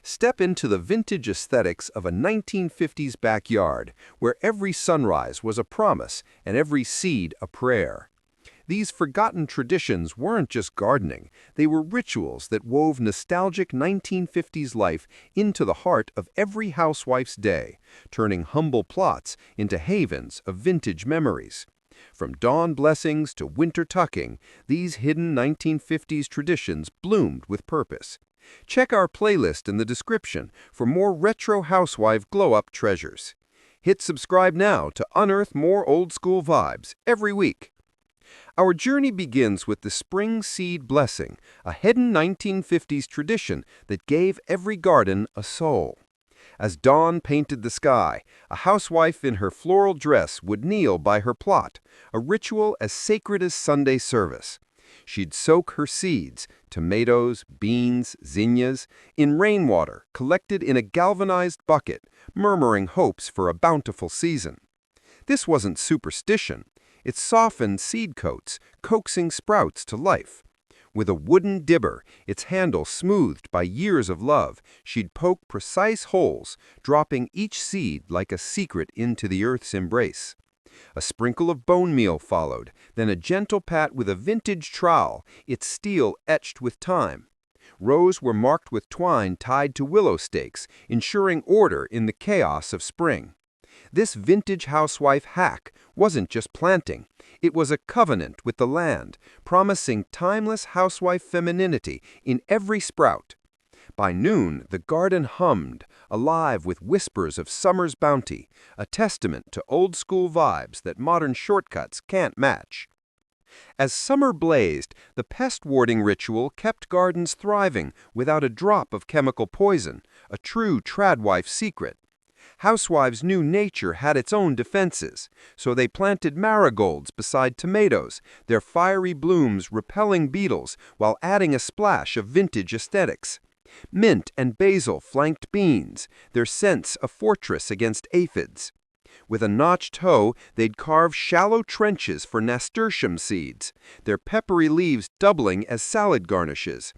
Step into the vintage aesthetics of a 1950s backyard where every sunrise was a promise and every seed a prayer. These forgotten traditions weren't just gardening, they were rituals that wove nostalgic 1950s life into the heart of every housewife's day, turning humble plots into havens of vintage memories. From dawn blessings to winter tucking, these hidden 1950s traditions bloomed with purpose. Check our playlist in the description for more retro housewife glow-up treasures. Hit subscribe now to unearth more old-school vibes every week. Our journey begins with the spring seed blessing, a hidden 1950s tradition that gave every garden a soul. As dawn painted the sky, a housewife in her floral dress would kneel by her plot, a ritual as sacred as Sunday service. She'd soak her seeds, tomatoes, beans, zinnias, in rainwater collected in a galvanized bucket, murmuring hopes for a bountiful season. This wasn't superstition. It softened seed coats, coaxing sprouts to life. With a wooden dibber, its handle smoothed by years of love, she'd poke precise holes, dropping each seed like a secret into the earth's embrace. A sprinkle of bone meal followed, then a gentle pat with a vintage trowel, its steel etched with time. Rows were marked with twine tied to willow stakes, ensuring order in the chaos of spring. This vintage housewife hack wasn't just planting. It was a covenant with the land, promising timeless housewife femininity in every sprout. By noon, the garden hummed, alive with whispers of summer's bounty, a testament to old-school vibes that modern shortcuts can't match. As summer blazed, the pest-warding ritual kept gardens thriving without a drop of chemical poison, a true tradwife secret. Housewives knew nature had its own defenses, so they planted marigolds beside tomatoes, their fiery blooms repelling beetles while adding a splash of vintage aesthetics. Mint and basil flanked beans, their scents a fortress against aphids. With a notched hoe, they'd carve shallow trenches for nasturtium seeds, their peppery leaves doubling as salad garnishes.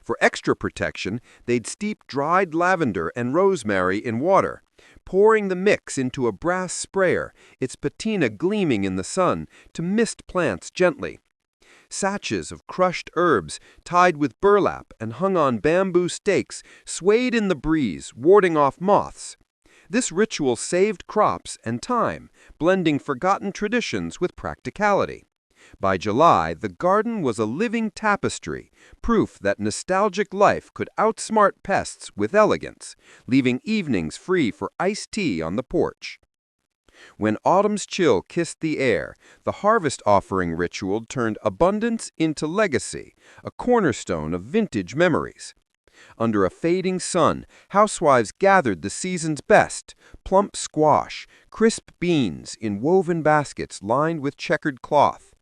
For extra protection, they'd steep dried lavender and rosemary in water, pouring the mix into a brass sprayer, its patina gleaming in the sun, to mist plants gently. Sachets of crushed herbs, tied with burlap and hung on bamboo stakes, swayed in the breeze, warding off moths. This ritual saved crops and time, blending forgotten traditions with practicality. By July, the garden was a living tapestry, proof that nostalgic life could outsmart pests with elegance, leaving evenings free for iced tea on the porch. When autumn's chill kissed the air, the harvest offering ritual turned abundance into legacy, a cornerstone of vintage memories. Under a fading sun, housewives gathered the season's best, plump squash, crisp beans in woven baskets lined with checkered cloth.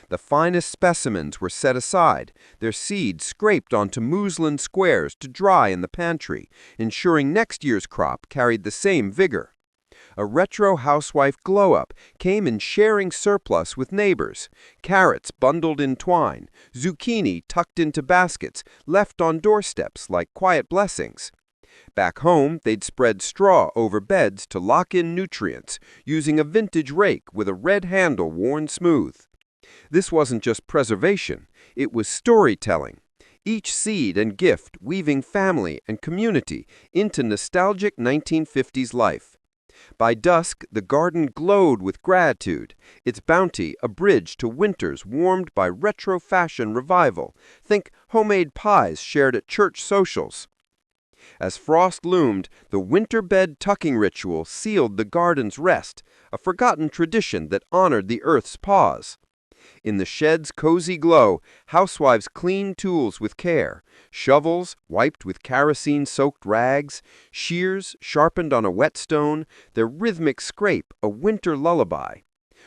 The finest specimens were set aside, their seeds scraped onto muslin squares to dry in the pantry, ensuring next year's crop carried the same vigor. A retro housewife glow-up came in sharing surplus with neighbors, carrots bundled in twine, zucchini tucked into baskets, left on doorsteps like quiet blessings. Back home, they'd spread straw over beds to lock in nutrients, using a vintage rake with a red handle worn smooth. This wasn't just preservation, it was storytelling. Each seed and gift weaving family and community into nostalgic 1950s life. By dusk, the garden glowed with gratitude, its bounty a bridge to winters warmed by retro fashion revival. Think homemade pies shared at church socials. As frost loomed, the winter bed tucking ritual sealed the garden's rest, a forgotten tradition that honored the earth's pause. In the shed's cozy glow, housewives cleaned tools with care, shovels wiped with kerosene-soaked rags, shears sharpened on a whetstone, their rhythmic scrape a winter lullaby.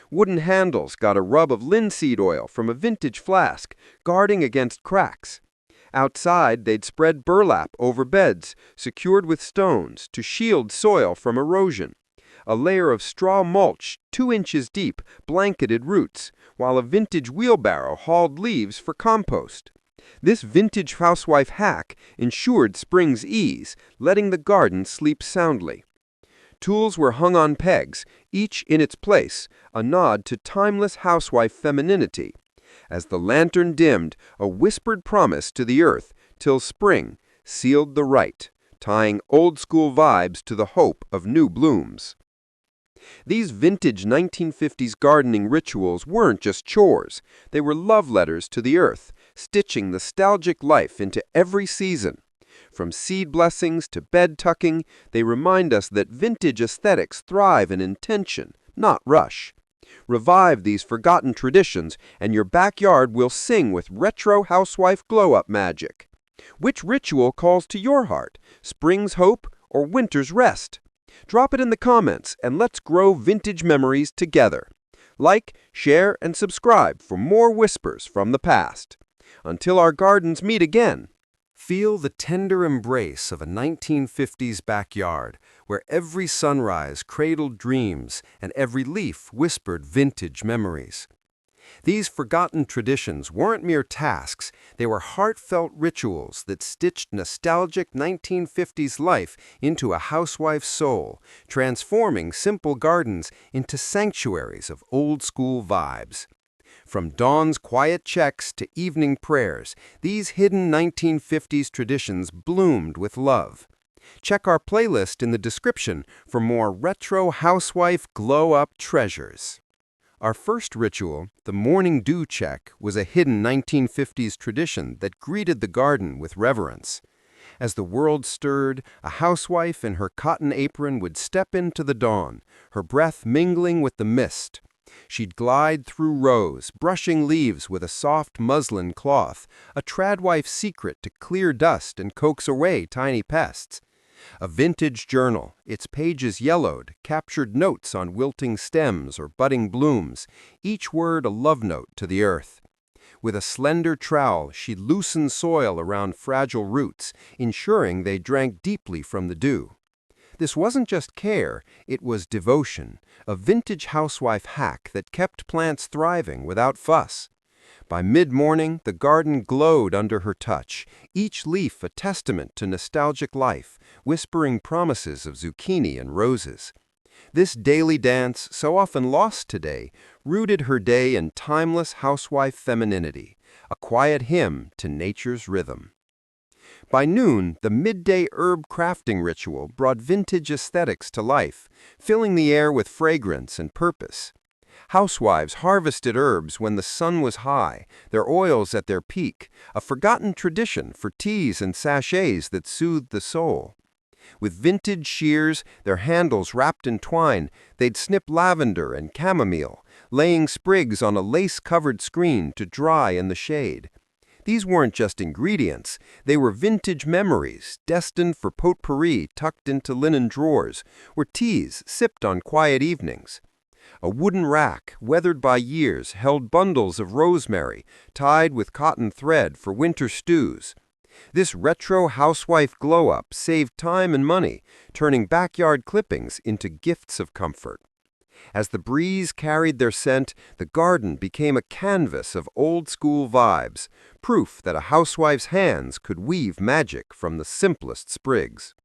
Wooden handles got a rub of linseed oil from a vintage flask, guarding against cracks. Outside, they'd spread burlap over beds, secured with stones to shield soil from erosion. A layer of straw mulch 2 inches deep blanketed roots, while a vintage wheelbarrow hauled leaves for compost. This vintage housewife hack ensured spring's ease, letting the garden sleep soundly. Tools were hung on pegs, each in its place, a nod to timeless housewife femininity. As the lantern dimmed, a whispered promise to the earth, till spring sealed the rite, tying old-school vibes to the hope of new blooms. These vintage 1950s gardening rituals weren't just chores. They were love letters to the earth, stitching nostalgic life into every season. From seed blessings to bed tucking, they remind us that vintage aesthetics thrive in intention, not rush. Revive these forgotten traditions, and your backyard will sing with retro housewife glow-up magic. Which ritual calls to your heart, spring's hope or winter's rest? Drop it in the comments, and let's grow vintage memories together. Like, share, and subscribe for more whispers from the past. Until our gardens meet again. Feel the tender embrace of a 1950s backyard, where every sunrise cradled dreams and every leaf whispered vintage memories. These forgotten traditions weren't mere tasks, they were heartfelt rituals that stitched nostalgic 1950s life into a housewife's soul, transforming simple gardens into sanctuaries of old-school vibes. From dawn's quiet checks to evening prayers, these hidden 1950s traditions bloomed with love. Check our playlist in the description for more retro housewife glow-up treasures. Our first ritual, the morning dew check, was a hidden 1950s tradition that greeted the garden with reverence. As the world stirred, a housewife in her cotton apron would step into the dawn, her breath mingling with the mist. She'd glide through rows, brushing leaves with a soft muslin cloth, a tradwife's secret to clear dust and coax away tiny pests. A vintage journal, its pages yellowed, captured notes on wilting stems or budding blooms, each word a love note to the earth. With a slender trowel, she'd loosen soil around fragile roots, ensuring they drank deeply from the dew. This wasn't just care, it was devotion, a vintage housewife hack that kept plants thriving without fuss. By mid-morning, the garden glowed under her touch, each leaf a testament to nostalgic life, whispering promises of zucchini and roses. This daily dance, so often lost today, rooted her day in timeless housewife femininity, a quiet hymn to nature's rhythm. By noon, the midday herb crafting ritual brought vintage aesthetics to life, filling the air with fragrance and purpose. Housewives harvested herbs when the sun was high, their oils at their peak, a forgotten tradition for teas and sachets that soothed the soul. With vintage shears, their handles wrapped in twine, they'd snip lavender and chamomile, laying sprigs on a lace-covered screen to dry in the shade. These weren't just ingredients, they were vintage memories, destined for potpourri tucked into linen drawers, or teas sipped on quiet evenings. A wooden rack, weathered by years, held bundles of rosemary, tied with cotton thread for winter stews. This retro housewife glow-up saved time and money, turning backyard clippings into gifts of comfort. As the breeze carried their scent, the garden became a canvas of old-school vibes, proof that a housewife's hands could weave magic from the simplest sprigs.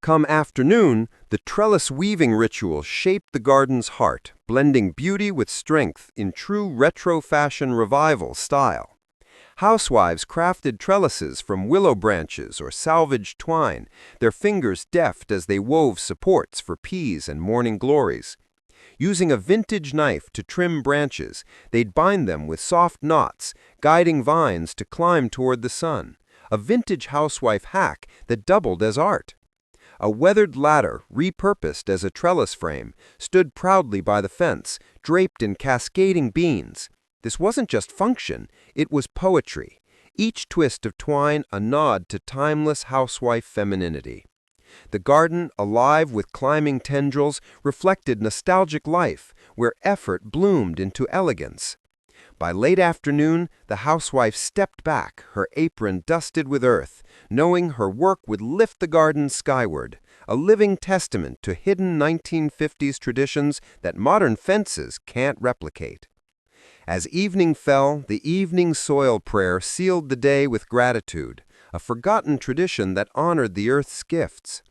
Come afternoon, the trellis weaving ritual shaped the garden's heart, blending beauty with strength in true retro fashion revival style. Housewives crafted trellises from willow branches or salvaged twine, their fingers deft as they wove supports for peas and morning glories. Using a vintage knife to trim branches, they'd bind them with soft knots, guiding vines to climb toward the sun, a vintage housewife hack that doubled as art. A weathered ladder, repurposed as a trellis frame, stood proudly by the fence, draped in cascading beans. This wasn't just function, it was poetry, each twist of twine a nod to timeless housewife femininity. The garden, alive with climbing tendrils, reflected nostalgic life, where effort bloomed into elegance. By late afternoon, the housewife stepped back, her apron dusted with earth, knowing her work would lift the garden skyward, a living testament to hidden 1950s traditions that modern fences can't replicate. As evening fell, the evening soil prayer sealed the day with gratitude, a forgotten tradition that honored the earth's gifts.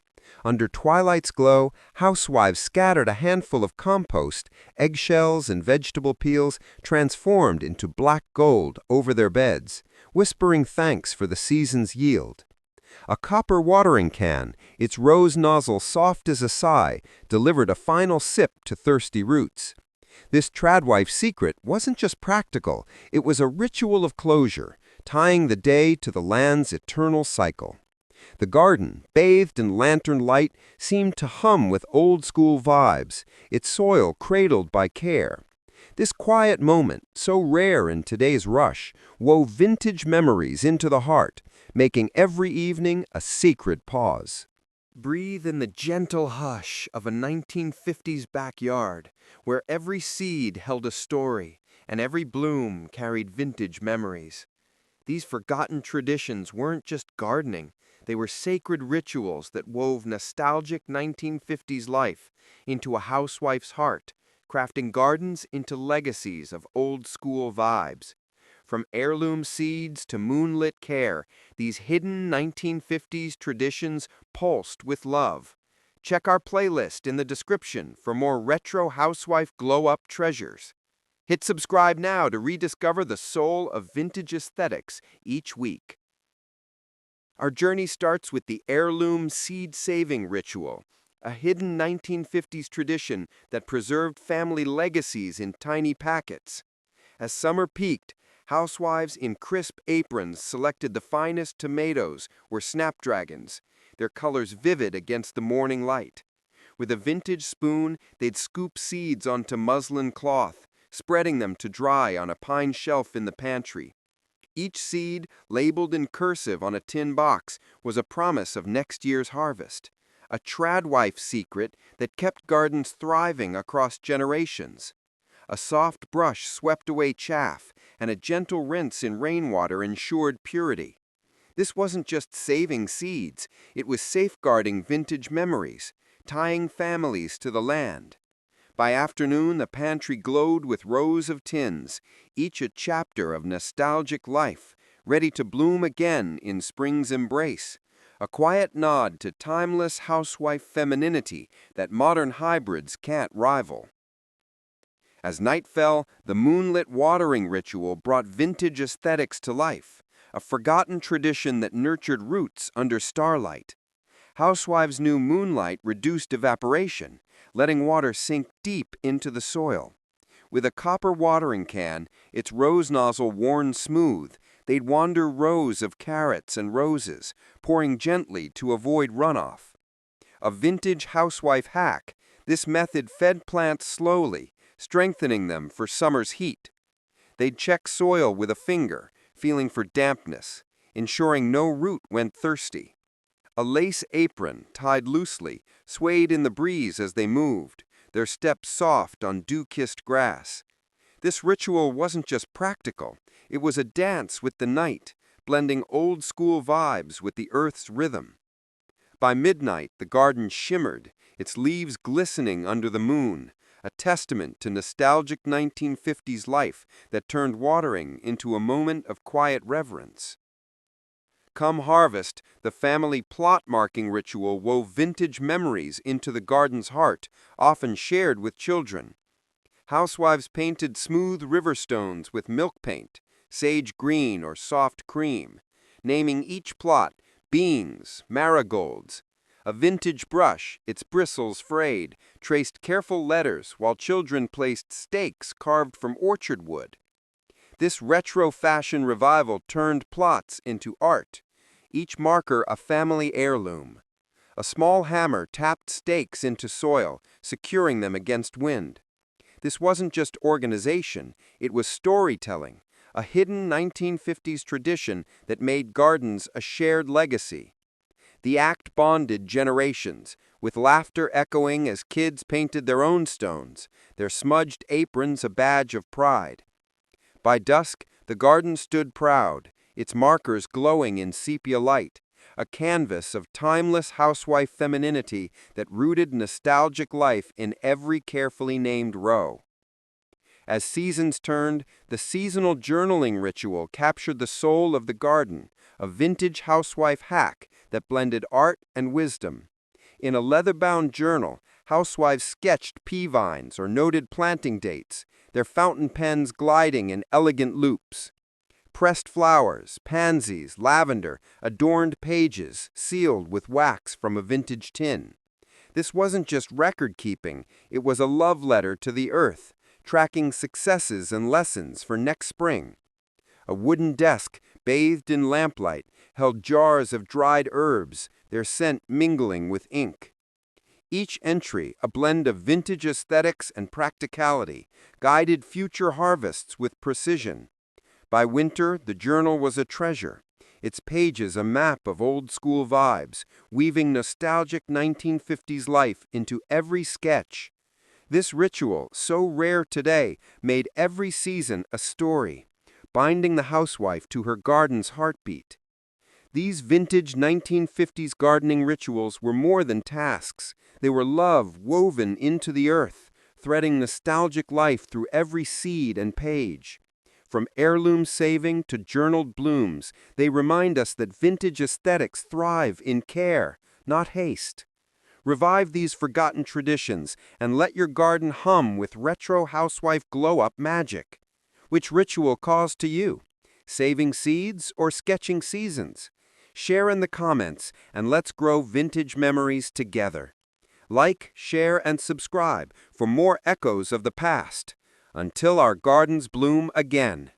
Under twilight's glow, housewives scattered a handful of compost, eggshells, and vegetable peels transformed into black gold over their beds, whispering thanks for the season's yield. A copper watering can, its rose nozzle soft as a sigh, delivered a final sip to thirsty roots. This tradwife secret wasn't just practical, it was a ritual of closure, tying the day to the land's eternal cycle. The garden, bathed in lantern light, seemed to hum with old-school vibes, its soil cradled by care. This quiet moment, so rare in today's rush, wove vintage memories into the heart, making every evening a sacred pause. Breathe in the gentle hush of a 1950s backyard, where every seed held a story and every bloom carried vintage memories. These forgotten traditions weren't just gardening, they were sacred rituals that wove nostalgic 1950s life into a housewife's heart, crafting gardens into legacies of old-school vibes. From heirloom seeds to moonlit care, these hidden 1950s traditions pulsed with love. Check our playlist in the description for more retro housewife glow-up treasures. Hit subscribe now to rediscover the soul of vintage aesthetics each week. Our journey starts with the heirloom seed-saving ritual, a hidden 1950s tradition that preserved family legacies in tiny packets. As summer peaked, housewives in crisp aprons selected the finest tomatoes or snapdragons, their colors vivid against the morning light. With a vintage spoon, they'd scoop seeds onto muslin cloth, spreading them to dry on a pine shelf in the pantry. Each seed, labeled in cursive on a tin box, was a promise of next year's harvest, a tradwife secret that kept gardens thriving across generations. A soft brush swept away chaff, and a gentle rinse in rainwater ensured purity. This wasn't just saving seeds, it was safeguarding vintage memories, tying families to the land. By afternoon, the pantry glowed with rows of tins, each a chapter of nostalgic life, ready to bloom again in spring's embrace, a quiet nod to timeless housewife femininity that modern hybrids can't rival. As night fell, the moonlit watering ritual brought vintage aesthetics to life, a forgotten tradition that nurtured roots under starlight. Housewives knew moonlight reduced evaporation, letting water sink deep into the soil. With a copper watering can, its rose nozzle worn smooth, they'd wander rows of carrots and roses, pouring gently to avoid runoff. A vintage housewife hack, this method fed plants slowly, strengthening them for summer's heat. They'd check soil with a finger, feeling for dampness, ensuring no root went thirsty. A lace apron, tied loosely, swayed in the breeze as they moved, their steps soft on dew-kissed grass. This ritual wasn't just practical, it was a dance with the night, blending old-school vibes with the earth's rhythm. By midnight, the garden shimmered, its leaves glistening under the moon, a testament to nostalgic 1950s life that turned watering into a moment of quiet reverence. Come harvest, the family plot marking ritual wove vintage memories into the garden's heart, often shared with children. Housewives painted smooth river stones with milk paint, sage green or soft cream, naming each plot beans, marigolds. A vintage brush, its bristles frayed, traced careful letters while children placed stakes carved from orchard wood. This retro fashion revival turned plots into art, each marker a family heirloom. A small hammer tapped stakes into soil, securing them against wind. This wasn't just organization, it was storytelling, a hidden 1950s tradition that made gardens a shared legacy. The act bonded generations, with laughter echoing as kids painted their own stones, their smudged aprons a badge of pride. By dusk, the garden stood proud, its markers glowing in sepia light, a canvas of timeless housewife femininity that rooted nostalgic life in every carefully named row. As seasons turned, the seasonal journaling ritual captured the soul of the garden, a vintage housewife hack that blended art and wisdom. In a leather-bound journal, housewives sketched pea vines or noted planting dates, their fountain pens gliding in elegant loops. Pressed flowers, pansies, lavender adorned pages sealed with wax from a vintage tin. This wasn't just record-keeping, it was a love letter to the earth, tracking successes and lessons for next spring. A wooden desk, bathed in lamplight, held jars of dried herbs, their scent mingling with ink. Each entry, a blend of vintage aesthetics and practicality, guided future harvests with precision. By winter, the journal was a treasure, its pages a map of old-school vibes, weaving nostalgic 1950s life into every sketch. This ritual, so rare today, made every season a story, binding the housewife to her garden's heartbeat. These vintage 1950s gardening rituals were more than tasks. They were love woven into the earth, threading nostalgic life through every seed and page. From heirloom saving to journaled blooms, they remind us that vintage aesthetics thrive in care, not haste. Revive these forgotten traditions and let your garden hum with retro housewife glow-up magic. Which ritual calls to you? Saving seeds or sketching seasons? Share in the comments and let's grow vintage memories together. Like, share, and subscribe for more echoes of the past. Until our gardens bloom again.